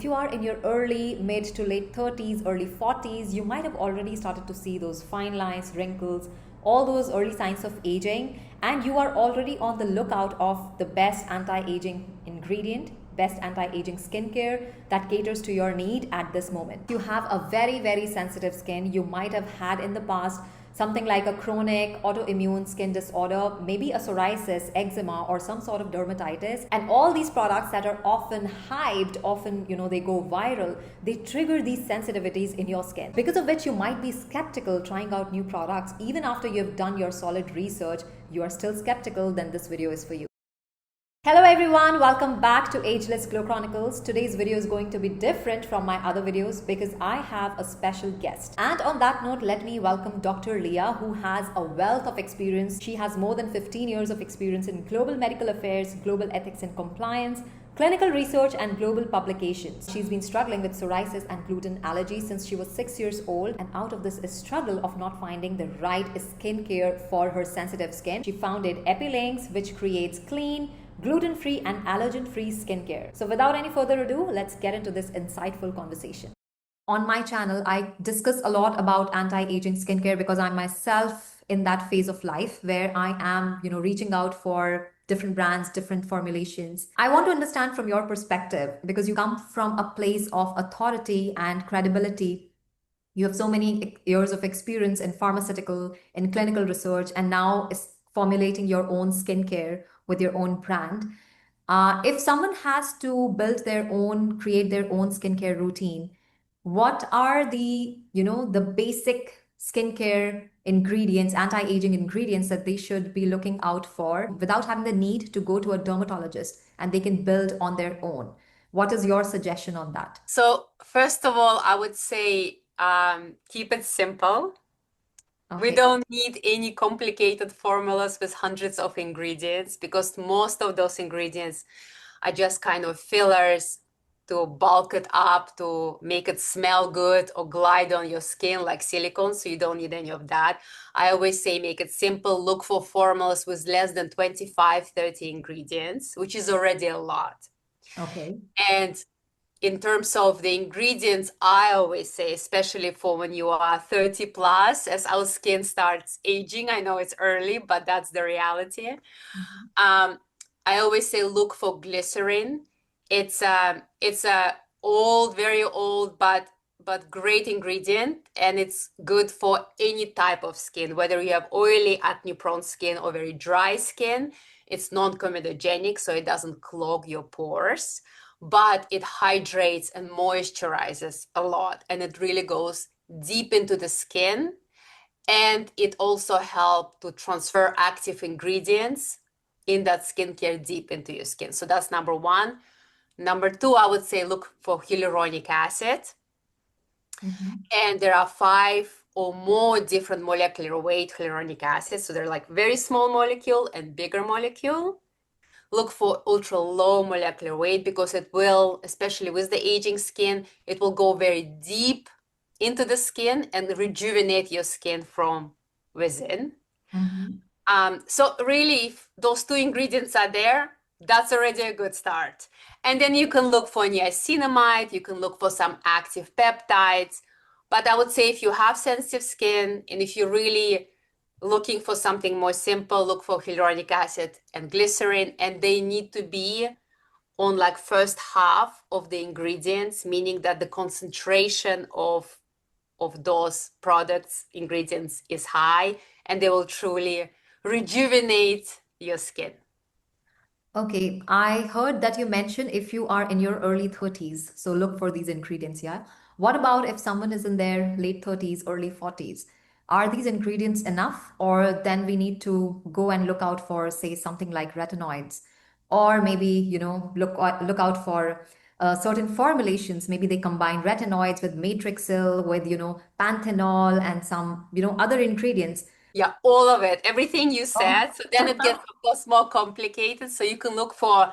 if you are in your early, mid to late 30s, early 40s, you might have already started to see those fine lines, wrinkles, all those early signs of aging, and you are already on the lookout of the best anti-aging ingredient, best anti-aging skincare that caters to your need at this moment. You have a very, very sensitive skin. You might have had in the past something like a chronic autoimmune skin disorder, maybe a psoriasis, eczema, or some sort of dermatitis. And all these products that are often hyped, often, they go viral, they trigger these sensitivities in your skin, because of which you might be skeptical trying out new products. Even after you've done your solid research, you are still skeptical, then this video is for you. Hello everyone, welcome back to Ageless Glow Chronicles. Today's video is going to be different from my other videos because I have a special guest. And on that note, let me welcome Dr. Liia, who has a wealth of experience. She has more than 15 years of experience in global medical affairs, global ethics and compliance, clinical research and global publications. She's been struggling with psoriasis and gluten allergy since she was 6 years old, and out of this struggle of not finding the right skincare for her sensitive skin, she founded EpiLynx, which creates clean, gluten-free and allergen-free skincare. So without any further ado, let's get into this insightful conversation. On my channel, I discuss a lot about anti-aging skincare because I'm myself in that phase of life where I am, reaching out for different brands, different formulations. I want to understand from your perspective, because you come from a place of authority and credibility. You have so many years of experience in pharmaceutical, in clinical research, and now is formulating your own skincare with your own brand. If someone has to create their own skincare routine, what are the basic skincare ingredients, anti-aging ingredients that they should be looking out for without having the need to go to a dermatologist, and they can build on their own? What is your suggestion on that? So first of all, I would say keep it simple. We Okay. don't need any complicated formulas with hundreds of ingredients, because most of those ingredients are just kind of fillers to bulk it up, to make it smell good or glide on your skin like silicone. So you don't need any of that. I always say make it simple. Look for formulas with less than 25, 30 ingredients, which is already a lot. Okay. And in terms of the ingredients, I always say, especially for when you are 30 plus, as our skin starts aging, I know it's early, but that's the reality. Mm-hmm. I always say look for glycerin. It's a old, very old, but great ingredient, and it's good for any type of skin, whether you have oily, acne-prone skin or very dry skin. It's non-comedogenic, so it doesn't clog your pores, but it hydrates and moisturizes a lot, and it really goes deep into the skin. And it also helps to transfer active ingredients in that skincare deep into your skin. So that's number one. Number two, I would say look for hyaluronic acid. Mm-hmm. And there are 5 or more different molecular weight hyaluronic acids. So they're like very small molecule and bigger molecule. Look for ultra low molecular weight, because it will, especially with the aging skin, it will go very deep into the skin and rejuvenate your skin from within. Mm-hmm. So really, if those 2 ingredients are there, that's already a good start. And then you can look for niacinamide, you can look for some active peptides. But I would say if you have sensitive skin and if you're really looking for something more simple, look for hyaluronic acid and glycerin, and they need to be on like first half of the ingredients, meaning that the concentration of those products, ingredients is high, and they will truly rejuvenate your skin. Okay, I heard that you mentioned if you are in your early 30s, so look for these ingredients, yeah? What about if someone is in their late 30s, early 40s? Are these ingredients enough, or then we need to go and look out for, say, something like retinoids, or maybe, look out for certain formulations. Maybe they combine retinoids with matrixyl, with, panthenol and some, other ingredients. Yeah, all of it, everything you Oh. said. So then it gets, of course, more complicated. So you can look for,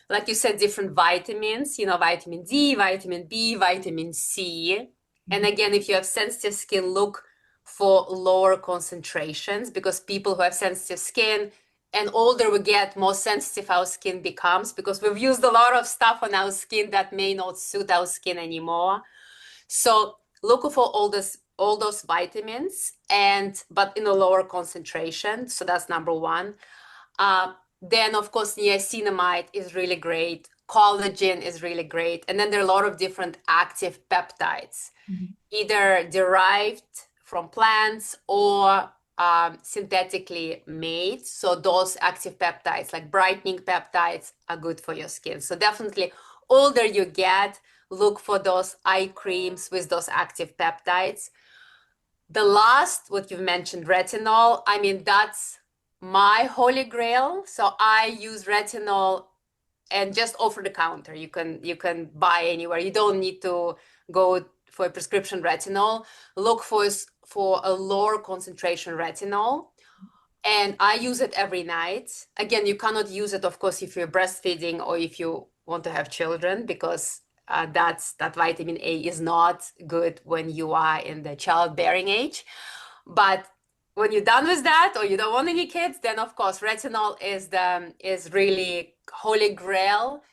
like you said, different vitamins, vitamin D, vitamin B, vitamin C. And again, if you have sensitive skin, look for lower concentrations, because people who have sensitive skin, and older we get, more sensitive our skin becomes because we've used a lot of stuff on our skin that may not suit our skin anymore. So look for all those vitamins, but in a lower concentration. So that's number one. Then of course niacinamide is really great. Collagen is really great. And then there are a lot of different active peptides, either derived from plants or synthetically made. So those active peptides, like brightening peptides, are good for your skin. So definitely, older you get, look for those eye creams with those active peptides. The last, what you've mentioned, retinol, I mean, that's my holy grail. So I use retinol and just over the counter. You can buy anywhere. You don't need to go for a prescription retinol. Look for a lower concentration retinol. And I use it every night. Again, you cannot use it, of course, if you're breastfeeding or if you want to have children, because that vitamin A is not good when you are in the childbearing age. But when you're done with that, or you don't want any kids, then of course retinol is really holy grail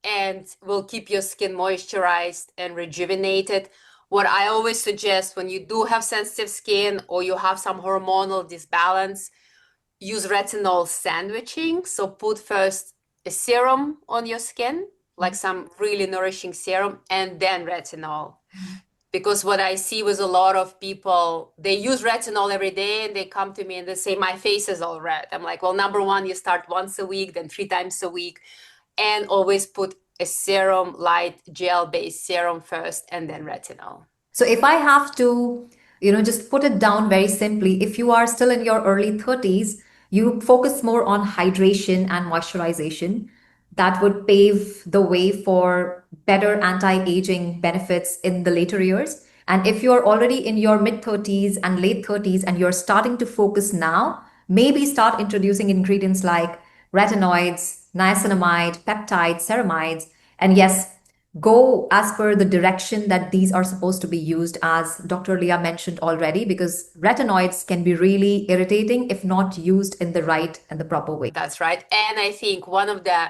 and will keep your skin moisturized and rejuvenated. What I always suggest when you do have sensitive skin or you have some hormonal disbalance, use retinol sandwiching. So put first a serum on your skin, like some really nourishing serum, and then retinol. Because what I see with a lot of people, they use retinol every day and they come to me and they say, my face is all red. I'm like, well, number one, you start once a week, then 3 times a week, and always put a serum, light gel-based serum first, and then retinol. So if I have to, just put it down very simply, if you are still in your early 30s, you focus more on hydration and moisturization. That would pave the way for better anti-aging benefits in the later years. And if you're already in your mid 30s and late 30s and you're starting to focus now, maybe start introducing ingredients like retinoids, niacinamide, peptides, ceramides, and yes, go as per the direction that these are supposed to be used, as Dr. Leah mentioned already, because retinoids can be really irritating if not used in the right and the proper way. That's right. And I think one of the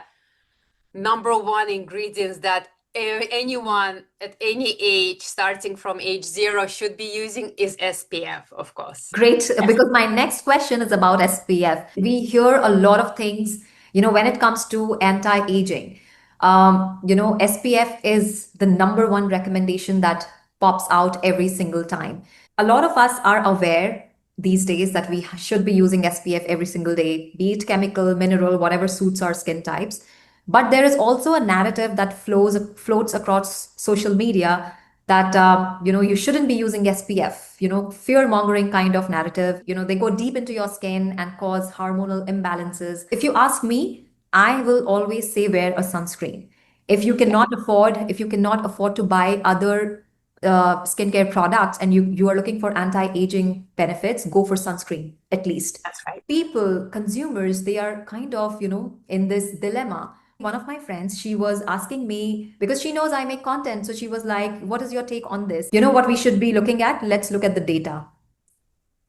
number one ingredients that anyone at any age, starting from age 0, should be using is SPF, of course. Great, because my next question is about SPF. We hear a lot of things, when it comes to anti-aging. SPF is the number one recommendation that pops out every single time. A lot of us are aware these days that we should be using SPF every single day, be it chemical, mineral, whatever suits our skin types. But there is also a narrative that floats across social media that you shouldn't be using SPF. Fear mongering kind of narrative. They go deep into your skin and cause hormonal imbalances. If you ask me, I will always say wear a sunscreen. If you cannot afford to buy other skincare products and you are looking for anti-aging benefits, go for sunscreen at least. That's right. People, consumers, they are kind of, in this dilemma. One of my friends, she was asking me because she knows I make content. So she was like, what is your take on this? You know what we should be looking at? Let's look at the data.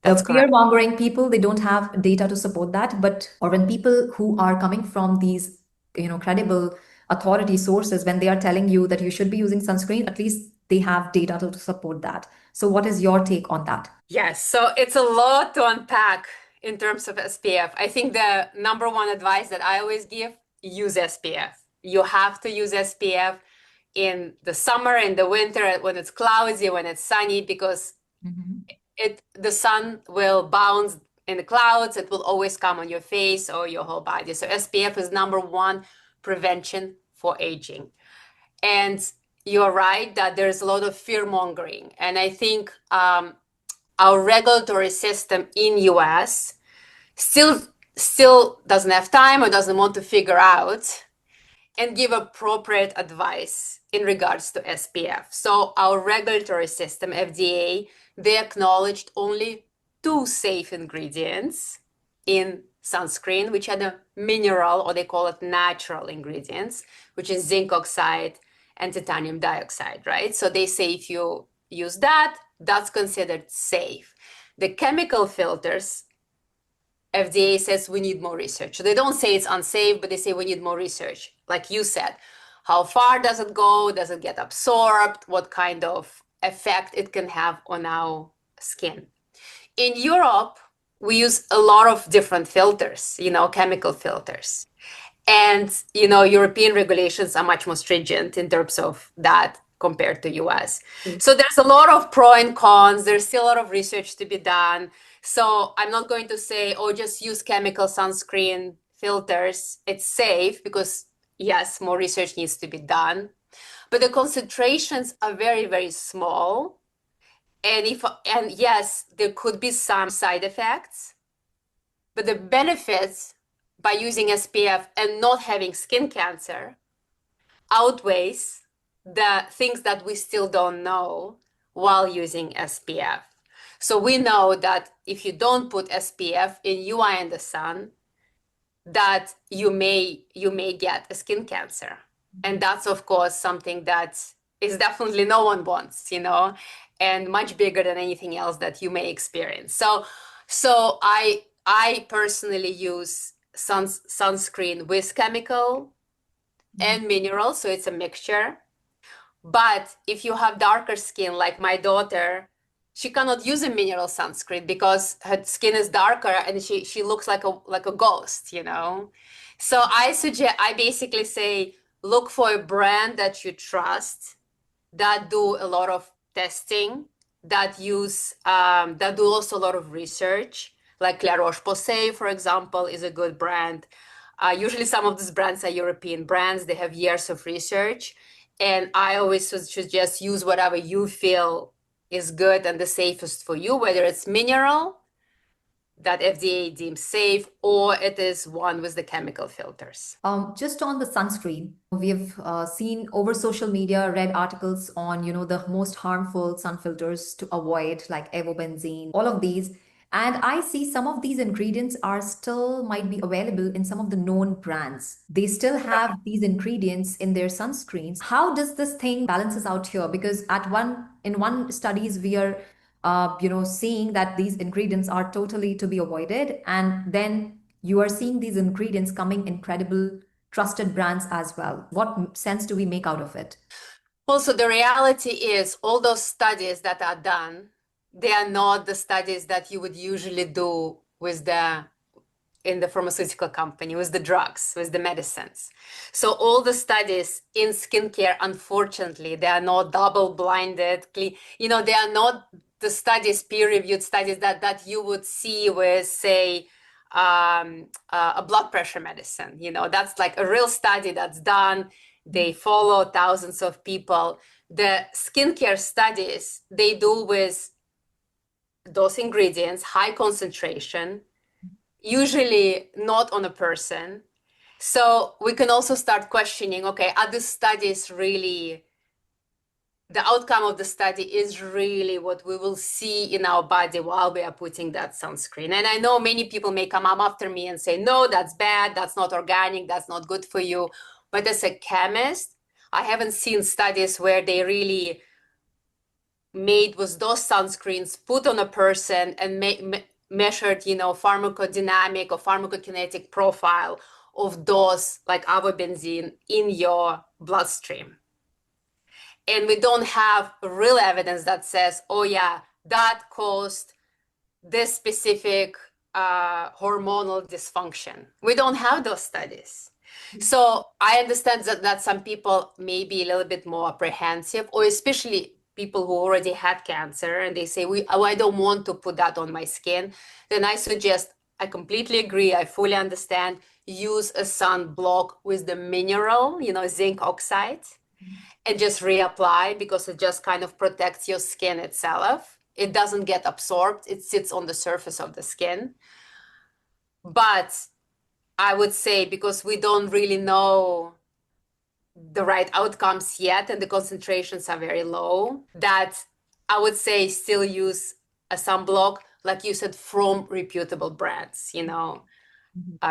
The That's fear correct. mongering people, they don't have data to support that. Or when people who are coming from these, credible authority sources, when they are telling you that you should be using sunscreen, at least they have data to support that. So what is your take on that? Yes, so it's a lot to unpack in terms of SPF. I think the number one advice that I always give, use SPF. You have to use SPF in the summer, in the winter, when it's cloudy, when it's sunny, because the sun will bounce in the clouds. It will always come on your face or your whole body. So SPF is number one prevention for aging. And you're right that there's a lot of fear mongering. And I think our regulatory system in US still doesn't have time or doesn't want to figure out and give appropriate advice in regards to SPF. So our regulatory system, FDA, they acknowledged only 2 safe ingredients in sunscreen, which are the mineral, or they call it natural ingredients, which is zinc oxide and titanium dioxide, right? So they say if you use that, that's considered safe. The chemical filters, FDA says we need more research. So they don't say it's unsafe, but they say we need more research. Like you said, how far does it go? Does it get absorbed? What kind of effect it can have on our skin? In Europe, we use a lot of different filters, chemical filters. And, European regulations are much more stringent in terms of that compared to US. So there's a lot of pro and cons. There's still a lot of research to be done. So I'm not going to say, oh, just use chemical sunscreen filters. It's safe because, yes, more research needs to be done. But the concentrations are very, very small. And yes, there could be some side effects, but the benefits by using SPF and not having skin cancer outweighs the things that we still don't know while using SPF. So we know that if you don't put SPF in UI and the sun, that you may get a skin cancer. And that's of course something that is definitely no one wants, and much bigger than anything else that you may experience. So I personally use sunscreen with chemical and mineral, so it's a mixture. But if you have darker skin, like my daughter, she cannot use a mineral sunscreen because her skin is darker and she looks like a ghost, So I basically say, look for a brand that you trust, that do a lot of testing, that do also a lot of research, like La Roche-Posay, for example, is a good brand. Usually some of these brands are European brands. They have years of research. And I always suggest use whatever you feel is good and the safest for you, whether it's mineral that FDA deems safe, or it is one with the chemical filters. Just on the sunscreen, we've seen over social media, read articles on, the most harmful sun filters to avoid, like avobenzene, all of these. And I see some of these ingredients are still might be available in some of the known brands. They still have these ingredients in their sunscreens. How does this thing balances out here? Because in one studies we are seeing that these ingredients are totally to be avoided, and then you are seeing these ingredients coming in credible, trusted brands as well. What sense do we make out of it? Also, the reality is all those studies that are done, they are not the studies that you would usually do in the pharmaceutical company, with the drugs, with the medicines. So all the studies in skincare, unfortunately, they are not double-blinded. They are not the studies, peer-reviewed studies that you would see with, say, a blood pressure medicine. That's like a real study that's done. They follow thousands of people. The skincare studies, they do with those ingredients, high concentration, usually not on a person. So we can also start questioning, okay, are the studies really, the outcome of the study is really what we will see in our body while we are putting that sunscreen? And I know many people may come up after me and say, no, that's bad, that's not organic, that's not good for you. But as a chemist, I haven't seen studies where they really made with those sunscreens, put on a person and measured, pharmacodynamic or pharmacokinetic profile of those like avobenzene in your bloodstream. And we don't have real evidence that says, oh yeah, that caused this specific hormonal dysfunction. We don't have those studies. So I understand that some people may be a little bit more apprehensive, or especially people who already had cancer and they say, I don't want to put that on my skin. Then I suggest, I completely agree, I fully understand, use a sunblock with the mineral, zinc oxide, and just reapply, because it just kind of protects your skin itself. It doesn't get absorbed, it sits on the surface of the skin. But I would say, because we don't really know the right outcomes yet and the concentrations are very low, that I would say still use a sunblock, like you said, from reputable brands,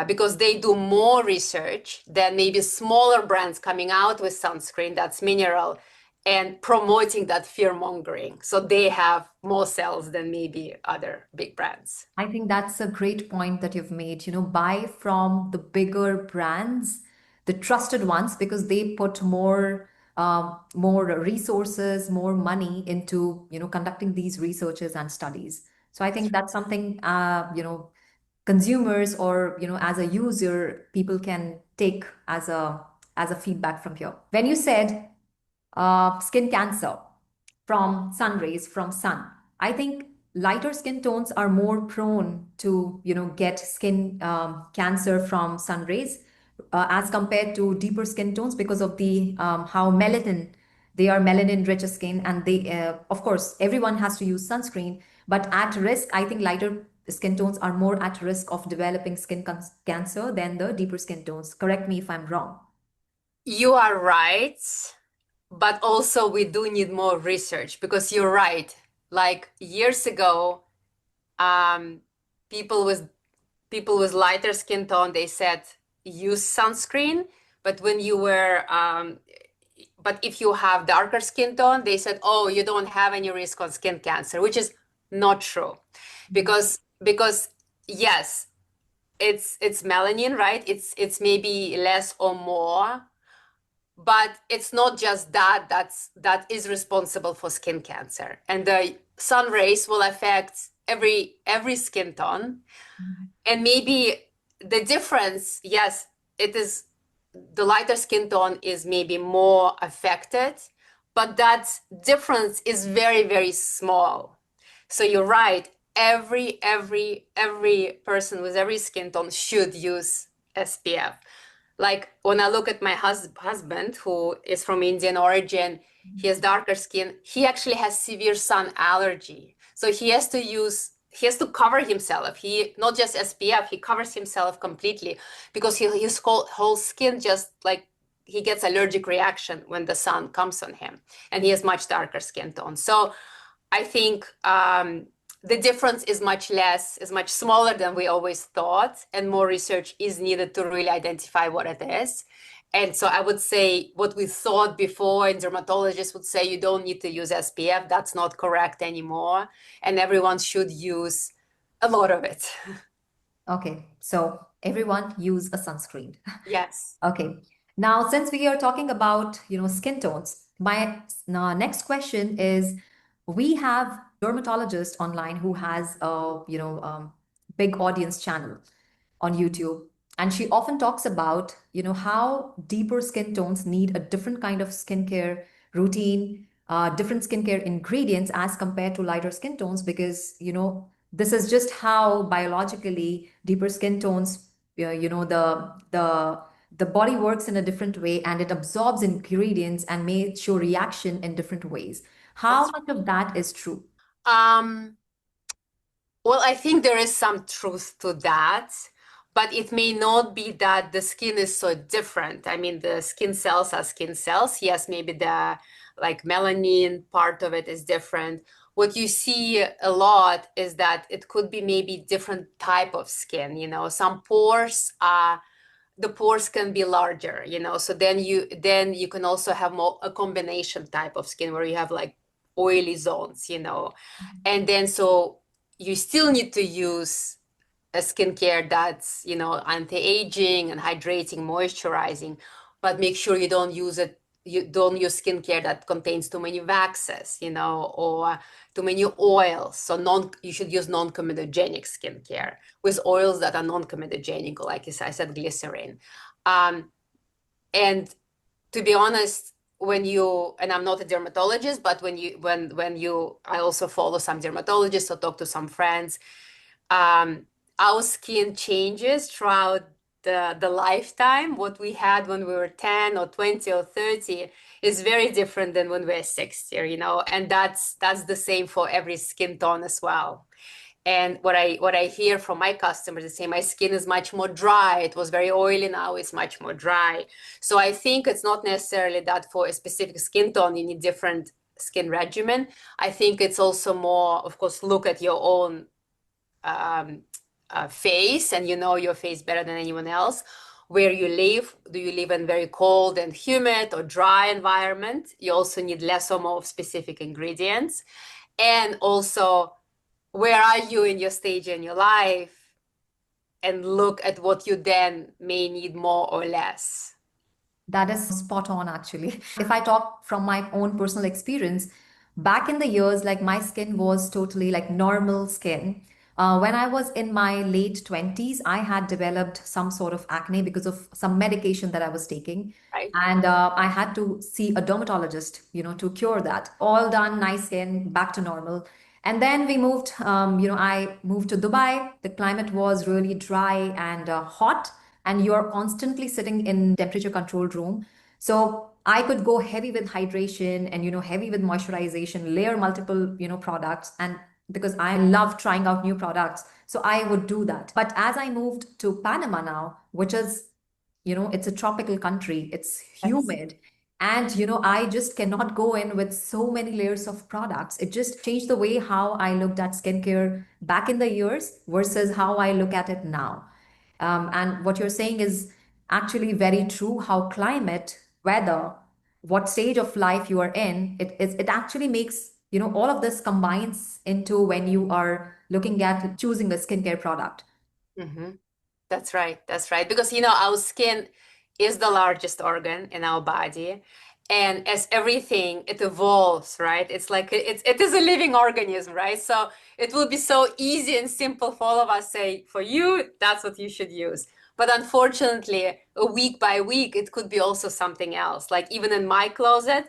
because they do more research than maybe smaller brands coming out with sunscreen that's mineral and promoting that fear mongering. So they have more sales than maybe other big brands. I think that's a great point that you've made. Buy from the bigger brands, the trusted ones, because they put more resources, more money into, conducting these researches and studies. So I think that's something, consumers or, as a user, people can take as a feedback from here. When you said skin cancer from sun rays, from sun. I think lighter skin tones are more prone to, get skin cancer from sun rays as compared to deeper skin tones because of the how they are melanin rich skin, and they, of course, everyone has to use sunscreen, but at risk, I think lighter skin tones are more at risk of developing cancer than the deeper skin tones. Correct me if I'm wrong. You are right, but also we do need more research because you're right. Like years ago, um, people with people with lighter skin tone, they said use sunscreen, but when you were but if you have darker skin tone, they said, oh, you don't have any risk of skin cancer, which is not true. Because yes, it's melanin, right? It's maybe less or more, but it's not just that is responsible for skin cancer. And the sun rays will affect every skin tone. And maybe the difference, yes, it is the lighter skin tone is maybe more affected, but that difference is very, very small. So you're right. Every person with every skin tone should use SPF. Like when I look at my husband, who is from Indian origin, he has darker skin. He actually has severe sun allergy. So he has to cover himself. He not just SPF, he covers himself completely because his whole skin just like he gets allergic reaction when the sun comes on him, and he has much darker skin tone. So I think the difference is much smaller than we always thought, and more research is needed to really identify what it is. And so I would say what we thought before, and dermatologists would say you don't need to use SPF, that's not correct anymore. And everyone should use a lot of it. Okay, so everyone use a sunscreen. Yes. Okay. Now, since we are talking about, skin tones, my next question is, we have dermatologist online who has a, big audience channel on YouTube, and she often talks about, how deeper skin tones need a different kind of skincare routine, different skincare ingredients as compared to lighter skin tones, because, this is just how biologically deeper skin tones, the body works in a different way, and it absorbs ingredients and may show reaction in different ways. How That's much of that is true? um Well, I think there is some truth to that, but it may not be that the skin is so different. I mean, the skin cells are skin cells. Yes, maybe the like melanin part of it is different. What you see a lot is that it could be maybe different type of skin, some pores are the pores can be larger, so then you can also have more a combination type of skin where you have like oily zones, and then so you still need to use a skincare that's, anti-aging and hydrating, moisturizing, but make sure you don't use skincare that contains too many waxes, or too many oils. So you should use non-comedogenic skincare with oils that are non-comedogenic, like I said, glycerin. And to be honest, and I'm not a dermatologist, but I also follow some dermatologists or talk to some friends, our skin changes throughout the lifetime. What we had when we were 10 or 20 or 30 is very different than when we're 60, and that's the same for every skin tone as well. And what I hear from my customers, they say my skin is much more dry. It was very oily, now it's much more dry. So I think it's not necessarily that for a specific skin tone you need different skin regimen. I think it's also more, of course, look at your own face, and you know your face better than anyone else. where you live. Do you live in very cold and humid or dry environment? You also need less or more of specific ingredients. And also, where are you in your stage in your life? And look at what you then may need more or less. That is spot on, actually. If I talk from my own personal experience, back in the years, like my skin was totally like normal skin. When I was in my late 20s, I had developed some sort of acne because of some medication that I was taking. Right? And I had to see a dermatologist, to cure that. All done, nice skin, back to normal. And then we moved, I moved to Dubai. The climate was really dry and hot, and you're constantly sitting in temperature controlled room. So I could go heavy with hydration and, heavy with moisturization, layer multiple, products. And because I love trying out new products, so I would do that. But as I moved to Panama now, which is, it's a tropical country, it's Yes. humid. And, I just cannot go in with so many layers of products. It just changed the way how I looked at skincare back in the years versus how I look at it now. And what you're saying is actually very true, how climate, weather, what stage of life you are in, it actually makes, all of this combines into when you are looking at choosing a skincare product. Mm-hmm. That's right. That's right. Because, our skin is the largest organ in our body. And as everything, it evolves, right? It's like it is a living organism, right? So it will be so easy and simple for all of us say, for you, that's what you should use. But unfortunately, a week by week, it could be also something else. Like even in my closet,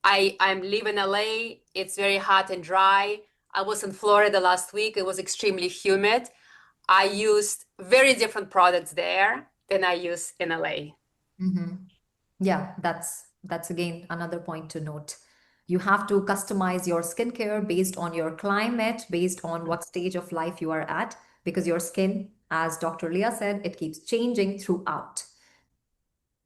I'm live in LA. It's very hot and dry. I was in Florida last week. It was extremely humid. I used very different products there than I use in LA. Mhm. Yeah, that's again another point to note. You have to customize your skincare based on your climate, based on what stage of life you are at, because your skin, as Dr. Leah said, it keeps changing throughout.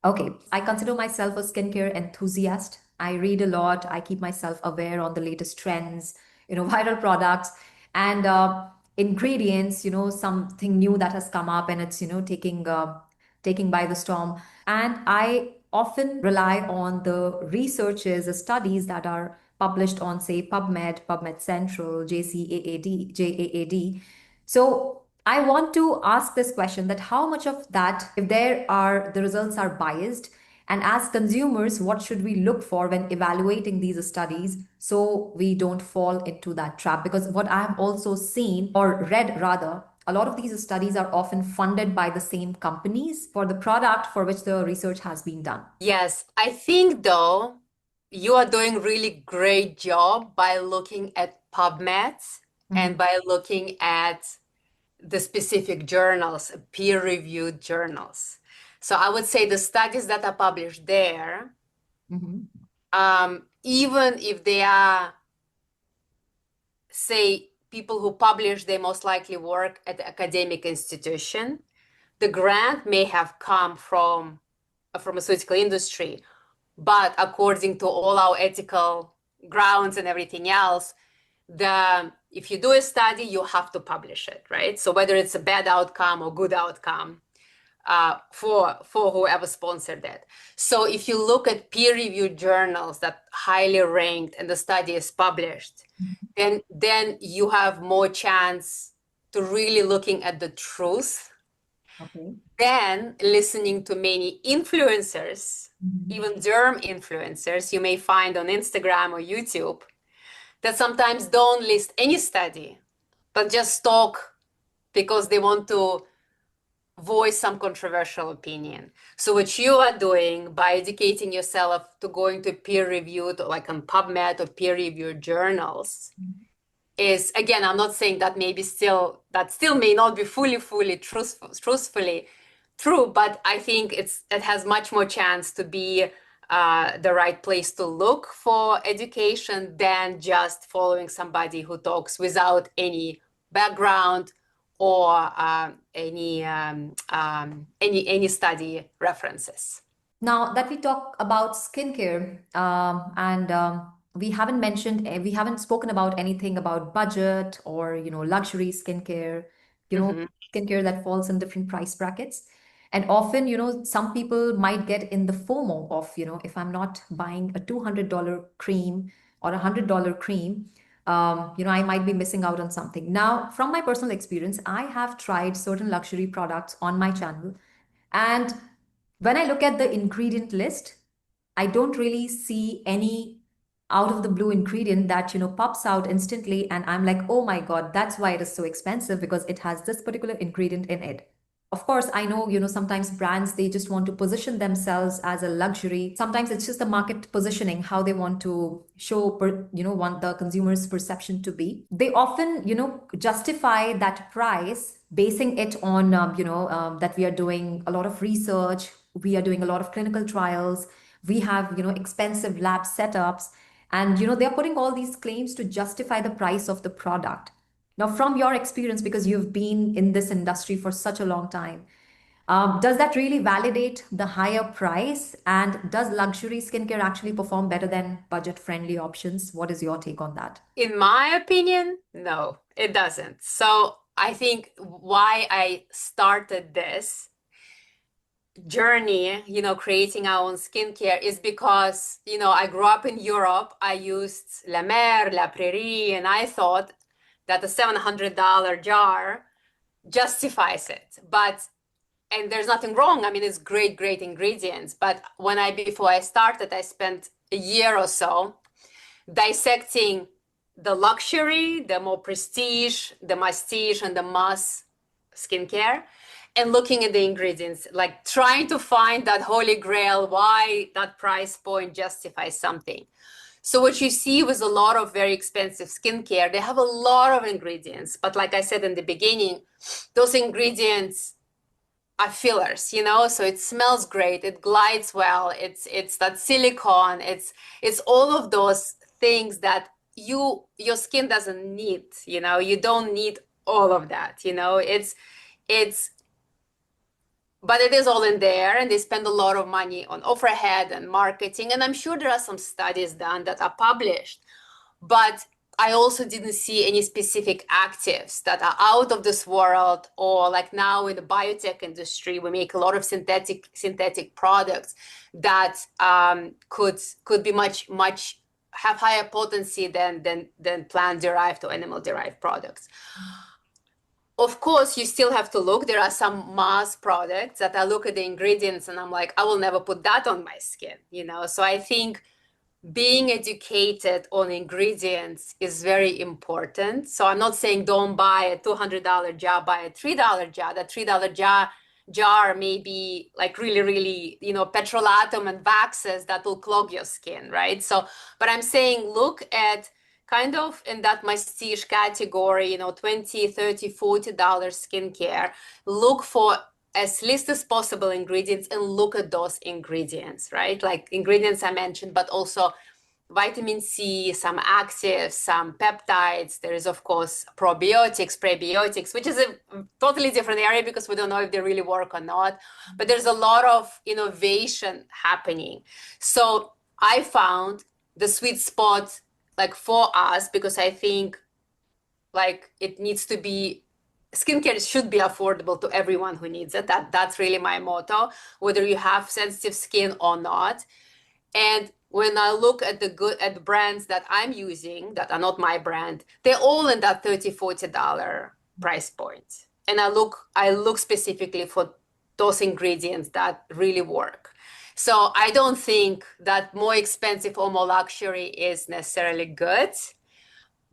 Okay, I consider myself a skincare enthusiast. I read a lot. I keep myself aware on the latest trends, viral products and ingredients. Something new that has come up and it's taking by the storm. And I often rely on the researches, the studies that are published on, say, PubMed, PubMed Central, JAAD. So I want to ask this question, that how much of that, if the results are biased, and as consumers, what should we look for when evaluating these studies so we don't fall into that trap? Because what I have also seen or read rather, a lot of these studies are often funded by the same companies for the product for which the research has been done. Yes, I think though you are doing really great job by looking at PubMed and Mhm, by looking at the specific journals, peer-reviewed journals. So I would say the studies that are published there, mhm, even if they are, say, people who publish, they most likely work at the academic institution. The grant may have come from a pharmaceutical industry, but according to all our ethical grounds and everything else, if you do a study, you have to publish it, right? So whether it's a bad outcome or good outcome, for whoever sponsored it. So if you look at peer-reviewed journals that highly ranked and the study is published, then you have more chance to really looking at the truth okay. than listening to many influencers, Mhm. even derm influencers you may find on Instagram or YouTube that sometimes don't list any study, but just talk because they want to voice some controversial opinion. So what you are doing by educating yourself to going to peer-reviewed, like on PubMed or peer-reviewed journals, is again, I'm not saying that that still may not be fully truthfully true, but I think it has much more chance to be the right place to look for education than just following somebody who talks without any background or any study references. Now that we talk about skincare, and we haven't spoken about anything about budget or luxury skincare, you know Mhm. skincare that falls in different price brackets. And often, some people might get in the FOMO of, if I'm not buying a $200 cream or a $100 cream, I might be missing out on something. Now, from my personal experience, I have tried certain luxury products on my channel. And when I look at the ingredient list, I don't really see any out of the blue ingredient that, pops out instantly. And I'm like, oh my God, that's why it is so expensive because it has this particular ingredient in it. Of course, I know, sometimes brands, they just want to position themselves as a luxury. Sometimes it's just the market positioning, how they want to show, want the consumer's perception to be. They often, justify that price, basing it on, that we are doing a lot of research, we are doing a lot of clinical trials, we have, expensive lab setups, and, they're putting all these claims to justify the price of the product. Now, from your experience, because you've been in this industry for such a long time, does that really validate the higher price? And does luxury skincare actually perform better than budget-friendly options? What is your take on that? In my opinion, no, it doesn't. So I think why I started this journey, creating our own skincare is because, I grew up in Europe. I used La Mer, La Prairie, and I thought that a $700 jar justifies it. And there's nothing wrong. I mean, it's great, great ingredients. But before I started, I spent a year or so dissecting the luxury, the more prestige, the masstige, and the mass skincare, and looking at the ingredients, like trying to find that holy grail, why that price point justifies something. So what you see with a lot of very expensive skincare, they have a lot of ingredients, but like I said in the beginning, those ingredients are fillers, so it smells great, it glides well, it's that silicone, it's all of those things that your skin doesn't need, you don't need all of that, it's but it is all in there, and they spend a lot of money on overhead and marketing, and I'm sure there are some studies done that are published, but I also didn't see any specific actives that are out of this world, or like now in the biotech industry, we make a lot of synthetic products that could be much have higher potency than plant derived or animal derived products. Of course, you still have to look. There are some mass products that I look at the ingredients and I'm like, I will never put that on my skin, So I think being educated on ingredients is very important. So I'm not saying don't buy a $200 jar, buy a $3 jar. That $3 jar may be like really, really, petrolatum and waxes that will clog your skin, right? So, but I'm saying look at kind of in that masstige category, $20, $30, $40 skincare. Look for as least as possible ingredients and look at those ingredients, right? Like ingredients I mentioned, but also vitamin C, some actives, some peptides. There is, of course, probiotics, prebiotics, which is a totally different area because we don't know if they really work or not. But there's a lot of innovation happening. So I found the sweet spot like for us, because I think like it needs to be skincare should be affordable to everyone who needs it. That's really my motto, whether you have sensitive skin or not. And when I look at the brands that I'm using that are not my brand, they're all in that $30, $40 price point. And I look specifically for those ingredients that really work. So I don't think that more expensive or more luxury is necessarily good,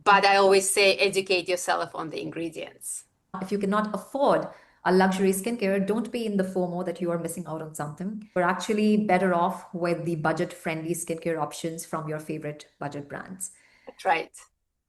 but I always say educate yourself on the ingredients. If you cannot afford a luxury skincare, don't be in the FOMO that you are missing out on something. You're actually better off with the budget-friendly skincare options from your favorite budget brands. That's right.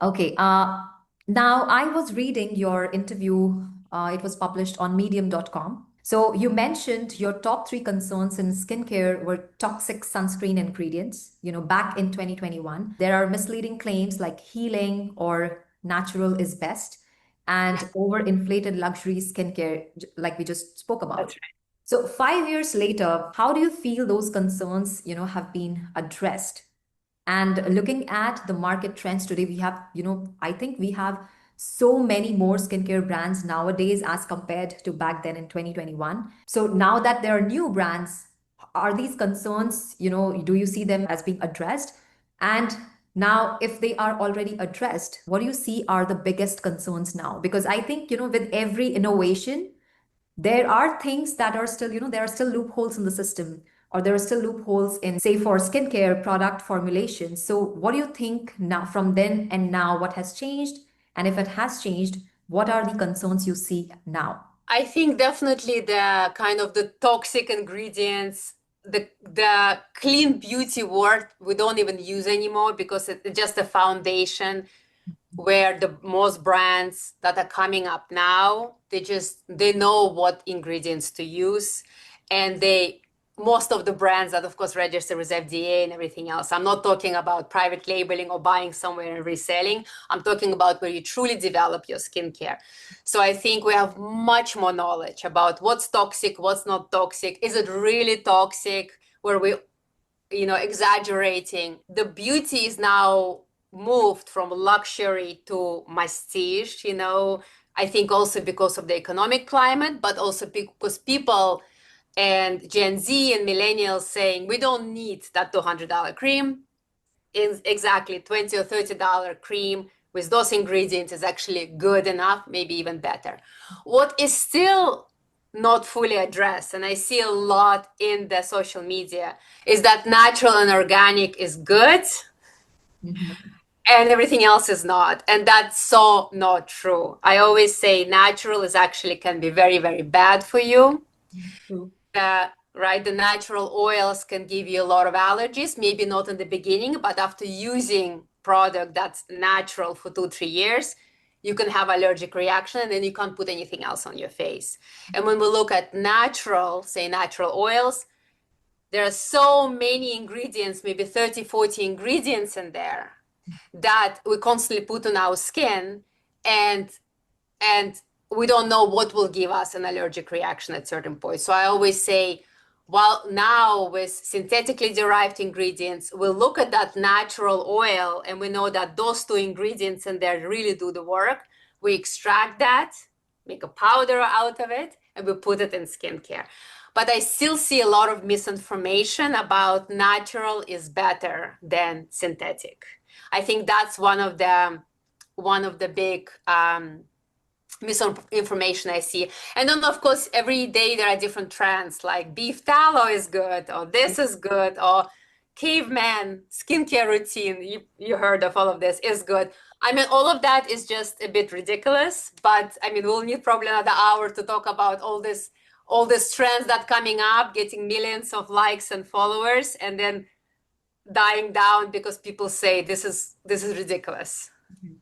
Okay. Now I was reading your interview. It was published on medium.com. So you mentioned your top three concerns in skincare were toxic sunscreen ingredients, back in 2021. There are misleading claims like healing or natural is best, and overinflated luxury skincare, like we just spoke about. That's right. So 5 years later, how do you feel those concerns, have been addressed? And looking at the market trends today, we have, I think we have so many more skincare brands nowadays as compared to back then in 2021. So now that there are new brands, are these concerns, do you see them as being addressed? And now, if they are already addressed, what do you see are the biggest concerns now? Because I think, with every innovation, there are things that are still, there are still loopholes in the system, or there are still loopholes in, say, for skincare product formulation. So what do you think now, from then and now, what has changed? And if it has changed, what are the concerns you see now? I think definitely the kind of the toxic ingredients, the clean beauty word we don't even use anymore because it's just a foundation where the most brands that are coming up now, they know what ingredients to use, and most of the brands that of course register with FDA and everything else. I'm not talking about private labeling or buying somewhere and reselling. I'm talking about where you truly develop your skincare. So I think we have much more knowledge about what's toxic, what's not toxic. Is it really toxic? Where we exaggerating. The beauty is now moved from luxury to prestige, I think also because of the economic climate, but also because people and Gen Z and millennials saying we don't need that $200 cream. Exactly, $20 or $30 cream with those ingredients is actually good enough, maybe even better. What is still not fully addressed, and I see a lot in the social media, is that natural and organic is good and everything else is not. And that's so not true. I always say natural is actually can be very, very bad for you. True. Right, the natural oils can give you a lot of allergies, maybe not in the beginning, but after using product that's natural for 2-3 years, you can have allergic reaction and then you can't put anything else on your face. And when we look at natural, say natural oils, there are so many ingredients, maybe 30, 40 ingredients in there that we constantly put on our skin, and and we don't know what will give us an allergic reaction at certain points. So I always say, well, now with synthetically derived ingredients, we'll look at that natural oil and we know that those two ingredients in there really do the work. We extract that, make a powder out of it, and we put it in skincare. But I still see a lot of misinformation about natural is better than synthetic. I think that's one of the big misinformation I see. And then, of course, every day there are different trends, like beef tallow is good, or this is good, or caveman skincare routine. You heard of all of this is good. I mean, all of that is just a bit ridiculous, but I mean, we'll need probably another hour to talk about all these trends that coming up, getting millions of likes and followers, and then dying down because people say this is ridiculous.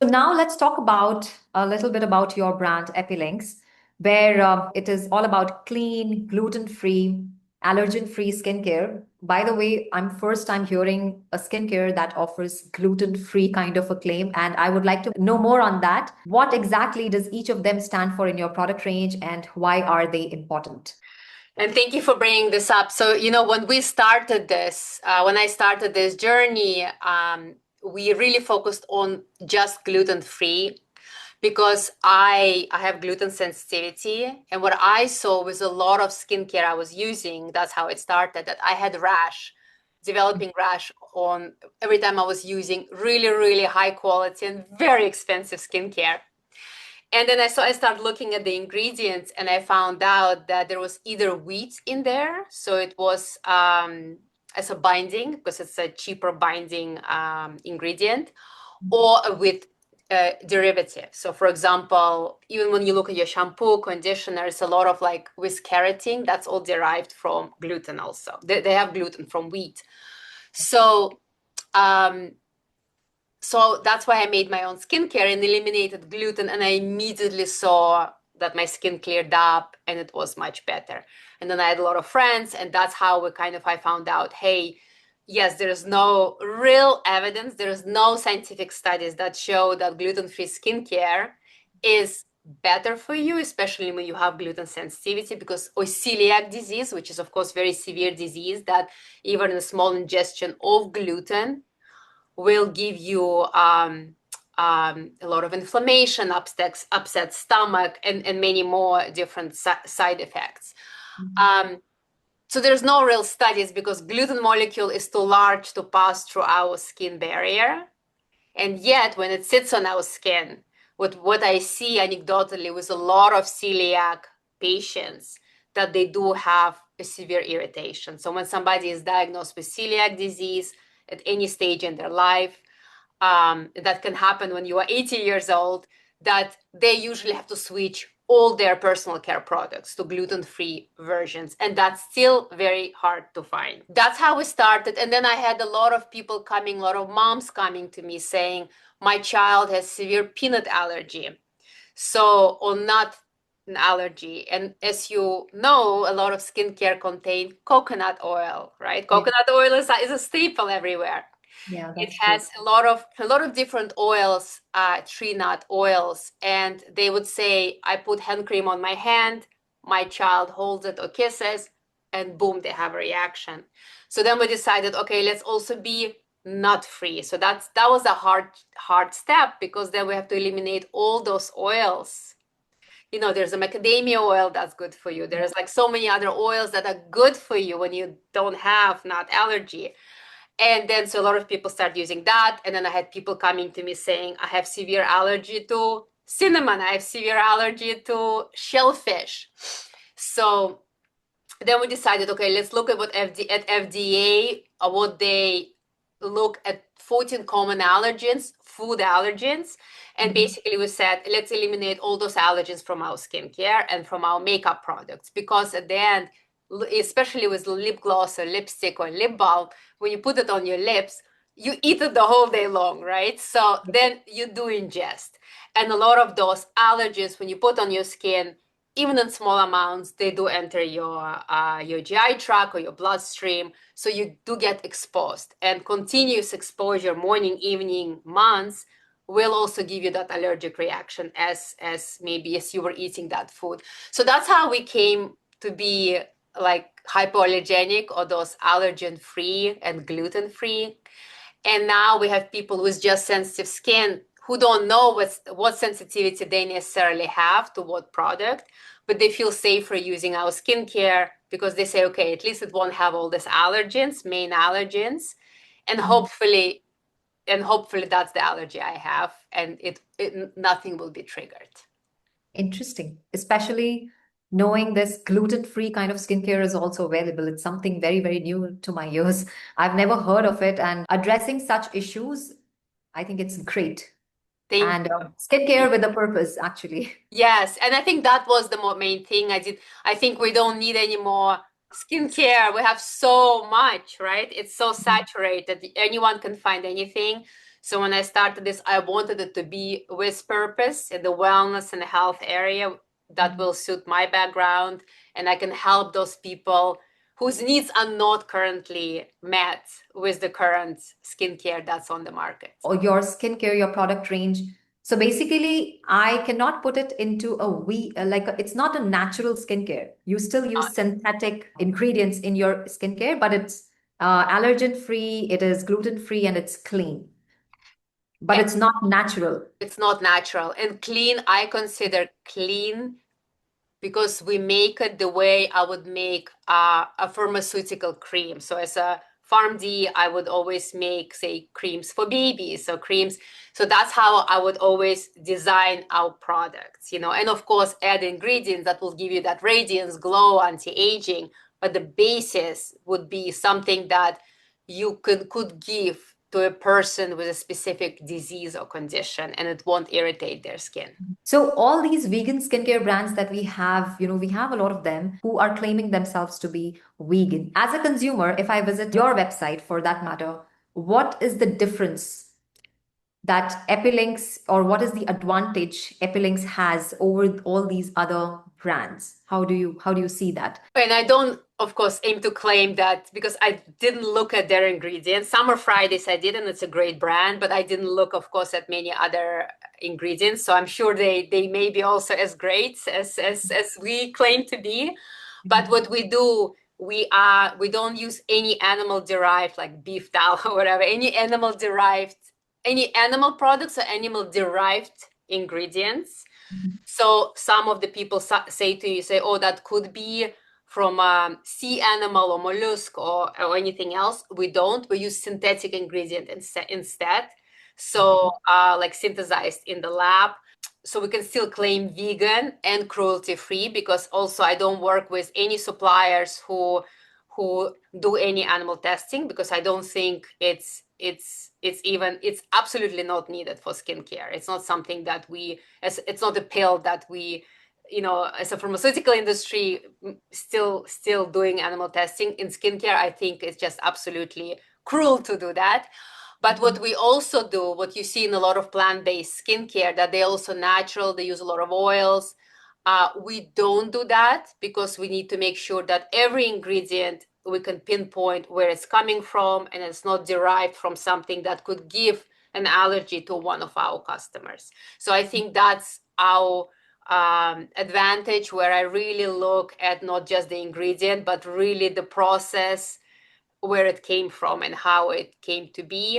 So now let's talk about a little bit about your brand, EpiLynx, where it is all about clean, gluten-free, allergen-free skincare. By the way, I'm first time hearing a skincare that offers gluten-free kind of a claim, and I would like to know more on that. What exactly does each of them stand for in your product range, and why are they important? And thank you for bringing this up. So, when we started this, when I started this journey, we really focused on just gluten-free because I have gluten sensitivity. And what I saw was a lot of skincare I was using, that's how it started, that I had rash, developing rash on every time I was using really, really high quality and very expensive skincare. And then I started looking at the ingredients and I found out that there was either wheat in there. So it was as a binding because it's a cheaper binding ingredient, or a wheat derivative. So for example, even when you look at your shampoo, conditioner, it's a lot of like with keratin, that's all derived from gluten also. They have gluten from wheat. So so that's why I made my own skincare and eliminated gluten. And I immediately saw that my skin cleared up and it was much better. And then I had a lot of friends, and that's how I found out, hey, yes, there is no real evidence, there is no scientific studies that show that gluten-free skincare is better for you, especially when you have gluten sensitivity, because or celiac disease, which is of course very severe disease that even a small ingestion of gluten will give you a lot of inflammation, upset stomach, and many more different side effects. So there's no real studies because gluten molecule is too large to pass through our skin barrier. And yet, when it sits on our skin, what I see anecdotally with a lot of celiac patients, that they do have a severe irritation. So when somebody is diagnosed with celiac disease at any stage in their life, that can happen when you are 80 years old, that they usually have to switch all their personal care products to gluten-free versions. And that's still very hard to find. That's how we started. And then I had a lot of people coming, a lot of moms coming to me saying, my child has severe peanut allergy. So, or not an allergy. And as you know, a lot of skincare contain coconut oil, right? Yeah, Coconut oil is a staple everywhere. yeah, It that's true. has a lot of different oils, tree nut oils, and they would say, I put hand cream on my hand, my child holds it or kisses, and boom, they have a reaction. So then we decided, okay, let's also be nut free. So that was a hard step because then we have to eliminate all those oils. You know, there's a macadamia oil that's good for you. There's like so many other oils that are good for you when you don't have nut allergy. And then so a lot of people start using that. And then I had people coming to me saying, I have severe allergy to cinnamon. I have severe allergy to shellfish. So then we decided, okay, let's look at what FDA, what they look at 14 common allergens, food allergens. And basically we said, let's eliminate all those allergens from our skincare and from our makeup products. Because at the end, especially with lip gloss or lipstick or lip balm, when you put it on your lips, you eat it the whole day long, right? So then you do ingest. And a lot of those allergens, when you put on your skin, even in small amounts, they do enter your GI tract or your bloodstream. So you do get exposed. And continuous exposure, morning, evening, months, will also give you that allergic reaction as maybe as you were eating that food. So that's how we came to be like hypoallergenic or those allergen-free and gluten-free. And now we have people with just sensitive skin who don't know what sensitivity they necessarily have to what product, but they feel safer using our skincare because they say, okay, at least it won't have all these allergens, main allergens, and hopefully that's the allergy I have, and nothing will be triggered. Interesting. Especially knowing this gluten-free kind of skincare is also available. It's something very, very new to my ears. I've never heard of it. And addressing such issues, I think it's great. Thank And you. skincare with a purpose, actually. Yes, and I think that was the main thing I did. I think we don't need any more skincare. We have so much, right? It's so saturated. Anyone can find anything. So when I started this, I wanted it to be with purpose in the wellness and health area that will suit my background, and I can help those people whose needs are not currently met with the current skincare that's on the market. Or your skincare, your product range. So basically, I cannot put it into it's not a natural skincare. You still use synthetic ingredients in your skincare, but it's allergen free, it is gluten free, and it's clean. But And it's not natural. it's not natural. And clean, I consider clean because we make it the way I would make a pharmaceutical cream. So as a PharmD, I would always make, say, creams for babies, so creams. So that's how I would always design our products, you know, and of course, add ingredients that will give you that radiance, glow, anti-aging. But the basis would be something that you could give to a person with a specific disease or condition, and it won't irritate their skin. So all these vegan skincare brands that we have, we have a lot of them who are claiming themselves to be vegan. As a consumer, if I visit your website for that matter, what is the difference that EpiLynx, or what is the advantage EpiLynx has over all these other brands? How do you see that? And I don't, of course, aim to claim that because I didn't look at their ingredients. Summer Fridays I did, and it's a great brand, but I didn't look, of course, at many other ingredients. So I'm sure they may be also as great as we claim to be. But what we do, we don't use any animal derived, like beef tallow or whatever, any animal derived any animal products or animal derived ingredients. Mhm. So some of the people say to you, say, oh, that could be from a sea animal or mollusk or anything else. We don't. We use synthetic ingredient instead. So like synthesized in the lab. So we can still claim vegan and cruelty free, because also I don't work with any suppliers who do any animal testing, because I don't think it's absolutely not needed for skincare. It's not something that it's not a pill that we, as a pharmaceutical industry, still doing animal testing in skincare. I think it's just absolutely cruel to do that. But what we also do, what you see in a lot of plant-based skincare, that they're also natural, they use a lot of oils. We don't do that, because we need to make sure that every ingredient we can pinpoint where it's coming from, and it's not derived from something that could give an allergy to one of our customers. So I think that's our advantage, where I really look at not just the ingredient, but really the process, where it came from and how it came to be.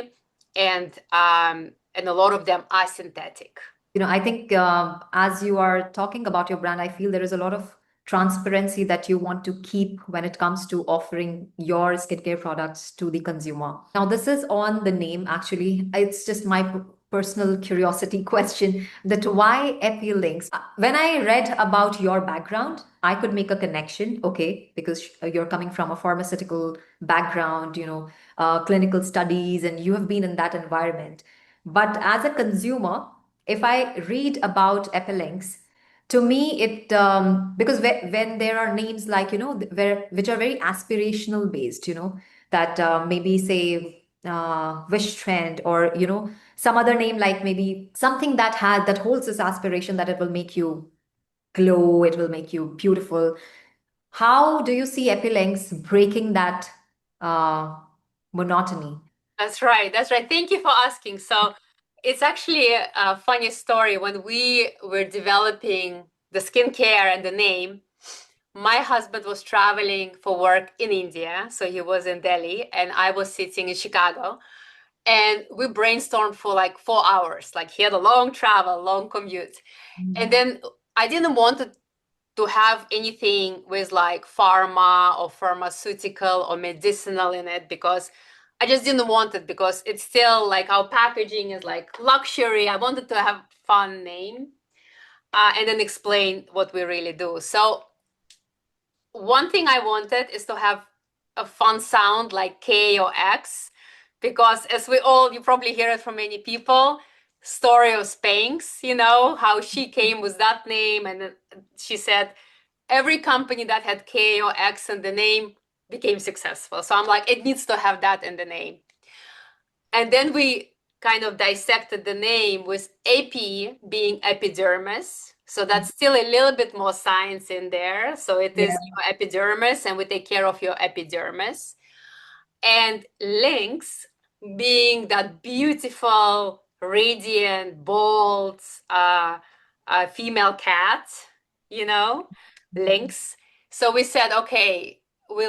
And a lot of them are synthetic. I think as you are talking about your brand, I feel there is a lot of transparency that you want to keep when it comes to offering your skincare products to the consumer. Now, this is on the name, actually. It's just my personal curiosity question that why EpiLynx? When I read about your background, I could make a connection, okay, because you're coming from a pharmaceutical background, clinical studies, and you have been in that environment. But as a consumer, if I read about EpiLynx, to me it because when there are names like which are very aspirational based, that maybe say wish trend, or some other name like maybe something that holds this aspiration that it will make you glow, it will make you beautiful. How do you see EpiLynx breaking that uh, monotony? That's right. That's right. Thank you for asking. So it's actually a funny story. When we were developing the skincare and the name, my husband was traveling for work in India. So he was in Delhi and I was sitting in Chicago. And we brainstormed for like 4 hours. Like he had a long travel, long commute. And then I didn't want to have anything with like pharma or pharmaceutical or medicinal in it, because I just didn't want it, because it's still like our packaging is like luxury. I wanted to have fun name, and then explain what we really do. So one thing I wanted is to have a fun sound like K or X, because as you probably hear it from many people, story of Spanx, how she came with that name, and she said every company that had K or X in the name became successful. So I'm like, it needs to have that in the name. And then we kind of dissected the name with epi being epidermis. So that's still a little bit more science in there. So it is Yeah. your epidermis, and we take care of your epidermis. And lynx being that beautiful, radiant, bold female cat, you know, lynx. So we said, okay, we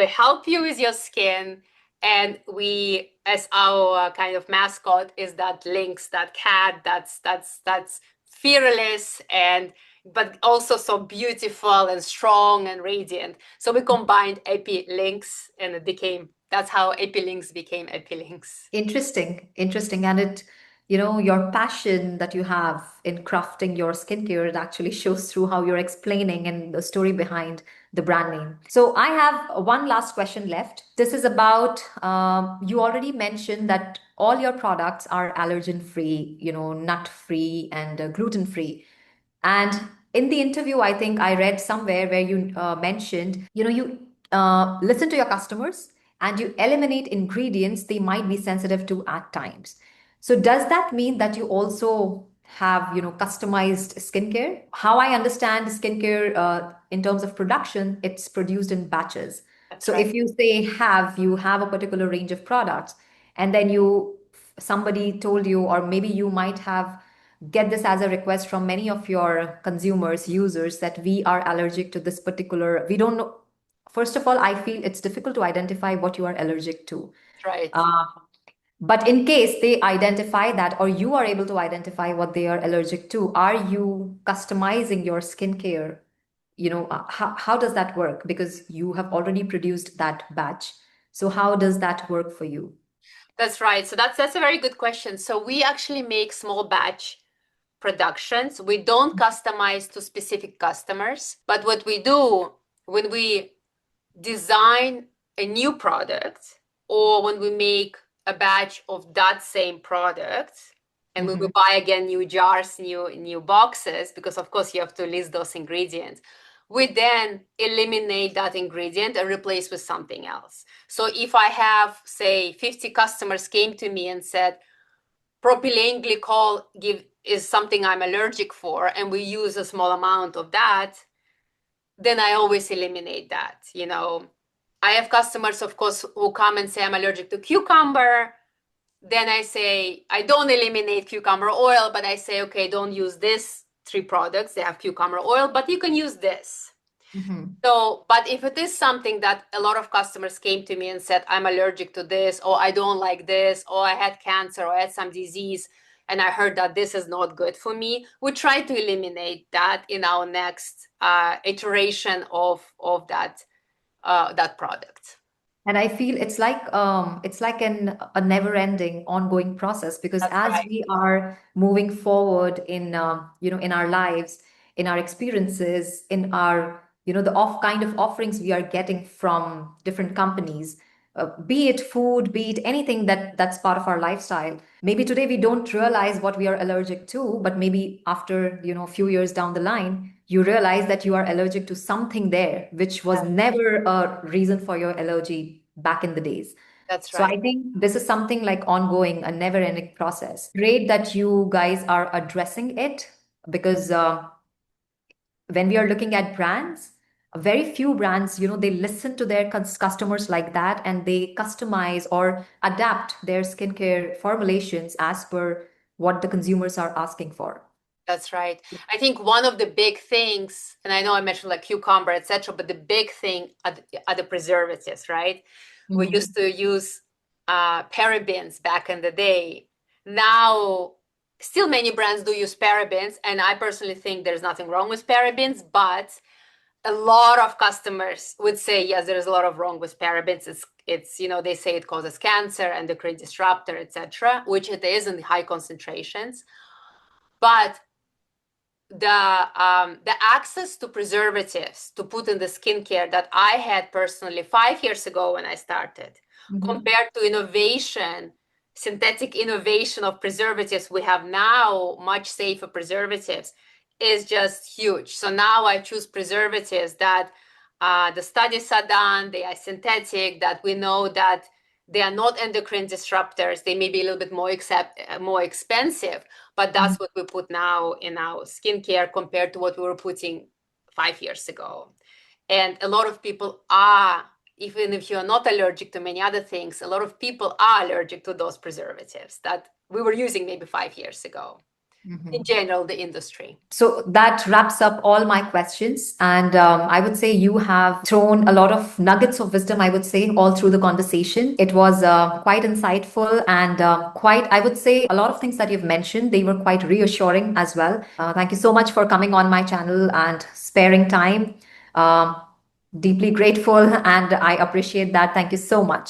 help you with your skin, and we, as our kind of mascot, is that lynx, that cat, that's fearless and but also so beautiful and strong and radiant. So we combined EpiLynx, and that's how EpiLynx became EpiLynx. Interesting, interesting. And your passion that you have in crafting your skincare, it actually shows through how you're explaining and the story behind the brand name. So I have one last question left. This is about, you already mentioned that all your products are allergen free, nut free and gluten free. And in the interview, I think I read somewhere where you mentioned, you listen to your customers and you eliminate ingredients they might be sensitive to at times. So does that mean that you also have, customized skincare? How I understand skincare in terms of production, it's produced in batches. That's So right. if you say you have a particular range of products, and then somebody told you, or maybe you might have get this as a request from many of your consumers, users, that we are allergic to this particular, we don't know. First of all, I feel it's difficult to identify what you are allergic to. That's right. Uh, But in case they identify that, or you are able to identify what they are allergic to, are you customizing your skincare? How does that work? Because you have already produced that batch. So how does that work for you? That's right. So that's a very good question. So we actually make small batch productions. We don't customize to specific customers, but what we do when we design a new product or when we make a batch of that same product and we will Mhm. buy again new jars, new boxes, because of course you have to list those ingredients. We then eliminate that ingredient and replace with something else. So if I have, say, 50 customers came to me and said, propylene glycol is something I'm allergic for, and we use a small amount of that, then I always eliminate that. I have customers, of course, who come and say I'm allergic to cucumber. Then I say I don't eliminate cucumber oil, but I say, okay, don't use this three products. They have cucumber oil, but you can use this. Mhm. So, but if it is something that a lot of customers came to me and said, I'm allergic to this, or I don't like this, or I had cancer, or I had some disease, and I heard that this is not good for me, we try to eliminate that in our next iteration of that product. And I feel it's like a never-ending, ongoing process, because That's as right. we are moving forward in in our lives, in our experiences, in our the off kind of offerings we are getting from different companies, be it food, be it anything that's part of our lifestyle. Maybe today we don't realize what we are allergic to, but maybe after a few years down the line, you realize that you are allergic to something there, which was never a reason for your allergy back in the days. That's So right. I think this is something like ongoing, a never-ending process. Great that you guys are addressing it, because when we are looking at brands, very few brands, they listen to their customers like that, and they customize or adapt their skincare formulations as per what the consumers are asking for. That's right. I think one of the big things, and I know I mentioned like cucumber, etc., but the big thing are the preservatives, right? We Mhm. used to use parabens back in the day. Now, still many brands do use parabens, and I personally think there's nothing wrong with parabens, but a lot of customers would say, yes, there's a lot of wrong with parabens. It's they say it causes cancer, endocrine disruptor, etc., which it is in high concentrations. But the access to preservatives to put in the skincare that I had personally 5 years ago when I started, Mhm. compared to innovation, synthetic innovation of preservatives we have now, much safer preservatives, is just huge. So now I choose preservatives that the studies are done, they are synthetic, that we know that they are not endocrine disruptors. They may be a little bit more expensive, but that's what we put now in our skincare compared to what we were putting 5 years ago. And a lot of people are, even if you're not allergic to many other things, a lot of people are allergic to those preservatives that we were using maybe 5 years ago. In Mhm. general, the industry. So that wraps up all my questions. And I would say you have thrown a lot of nuggets of wisdom, I would say, all through the conversation. It was quite insightful, and I would say, a lot of things that you've mentioned, they were quite reassuring as well. Thank you so much for coming on my channel and sparing time. Um, Deeply grateful, and I appreciate that. Thank you so much.